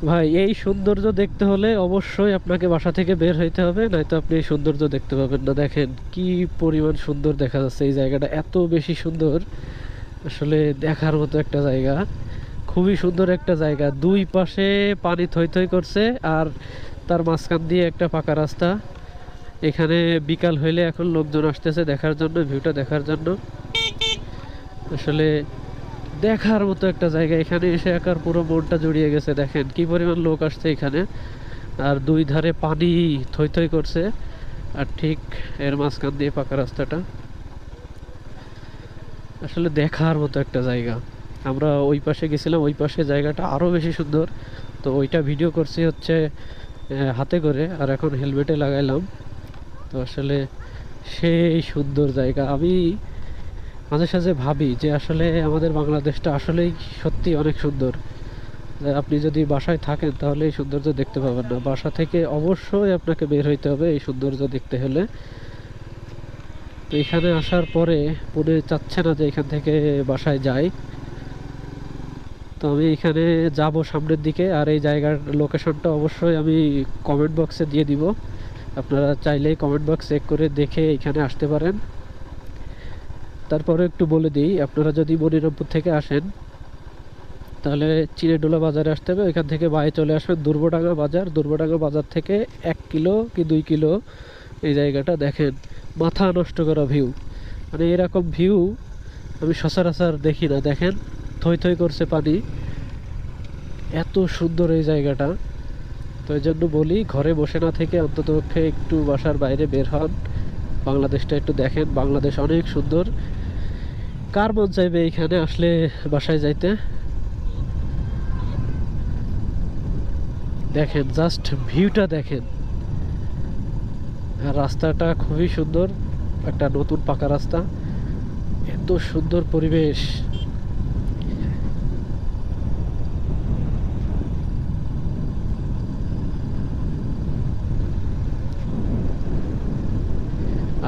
ভাই এই সৌন্দর্য দেখতে হলে অবশ্যই আপনাকে বাসা থেকে বের হইতে হবে, নয়তো আপনি এই সৌন্দর্য দেখতে পাবেন না। দেখেন কি পরিমাণ সুন্দর দেখা যাচ্ছে, এই জায়গাটা এত বেশি সুন্দর, আসলে দেখার মতো একটা জায়গা। খুবই সুন্দর একটা জায়গা, দুই পাশে পানি থই থই করছে, আর তার মাঝখান দিয়ে একটা পাকা রাস্তা। এখানে বিকাল হইলে এখন লোকজন আসতেছে দেখার জন্য, ভিউটা দেখার জন্য। আসলে দেখার মতো একটা জায়গা, এখানে এসে একার পুরো মনটা জুড়িয়ে গেছে। দেখেন কি পরিমাণ লোক আসছে এখানে, আর দুই ধারে পানি থই থই করছে, আর ঠিক এর মাঝখান দিয়ে পাকা রাস্তাটা। আসলে দেখার মতো একটা জায়গা। আমরা ওই পাশে গেছিলাম, ওই পাশে জায়গাটা আরো বেশি সুন্দর। তো ওইটা ভিডিও করছি হচ্ছে হাতে করে, আর এখন হেলমেটে লাগাইলাম। তো আসলে সেই সুন্দর জায়গা। আমি মাঝে সাঝে ভাবি যে আসলে আমাদের বাংলাদেশটা আসলেই সত্যি অনেক সুন্দর। আপনি যদি বাসায় থাকেন তাহলে এই সৌন্দর্য দেখতে পাবেন না, বাসা থেকে অবশ্যই আপনাকে বের হইতে হবে এই সৌন্দর্য দেখতে হলে। তো এখানে আসার পরে মনে চাচ্ছে না যে এখান থেকে বাসায় যাই। তো আমি এখানে যাব সামনের দিকে, আর এই জায়গার লোকেশনটা অবশ্যই আমি কমেন্ট বক্সে দিয়ে দিব। আপনারা চাইলেই কমেন্ট বক্স চেক করে দেখে এখানে আসতে পারেন। তারপরে একটু বলে দিই, আপনারা যদি মনিরামপুর থেকে আসেন তাহলে চিড়েডোলা বাজারে আসতে হবে, এখান থেকে বাইরে চলে আসবেন দুর্বডাঙ্গা বাজার। দুর্বডাঙ্গা বাজার থেকে 1 কিলো কি 2 কিলো এই জায়গাটা। দেখেন মাথা নষ্ট করা ভিউ, মানে এরকম ভিউ আমি সচরাচর দেখি না। দেখেন থই থই করছে পানি, এত সুন্দর এই জায়গাটা। তো এই জন্য বলি, ঘরে বসে না থেকে অন্ততপক্ষে একটু বাসার বাইরে বের হন, বাংলাদেশটা একটু দেখেন। বাংলাদেশ অনেক সুন্দর, কার মন চাইবে এখানে আসলে বাসায় যাইতে। দেখেন জাস্ট ভিউটা দেখেন, আর রাস্তাটা খুবই সুন্দর, একটা নতুন পাকা রাস্তা, এত সুন্দর পরিবেশ।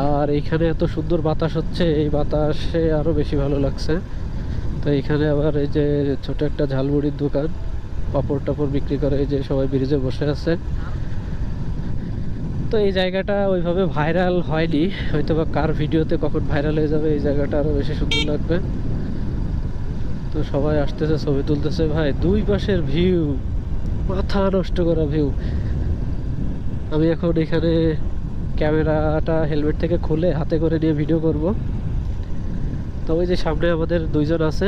আর এইখানে এত সুন্দর বাতাস হচ্ছে, এই বাতাসে আরো বেশি ভালো লাগছে। তো এখানে আবার এই যে ছোট একটা ঝালমুড়ির দোকান, পাপড় টাপড় বিক্রি করে, এই যে সবাই ব্রিজে বসে আছে। তো এই জায়গাটা ওইভাবে ভাইরাল হয়নি, হয়তো বা কার ভিডিওতে কখন ভাইরাল হয়ে যাবে, এই জায়গাটা আরো বেশি সুন্দর লাগবে। তো সবাই আসতেছে, ছবি তুলতেছে। ভাই দুই পাশের ভিউ মাথা নষ্ট করা ভিউ। আমি এখন এখানে ক্যামেরাটা হেলমেট থেকে খুলে হাতে করে নিয়ে ভিডিও করব। তো ওই যে সামনে আমাদের দুইজন আছে,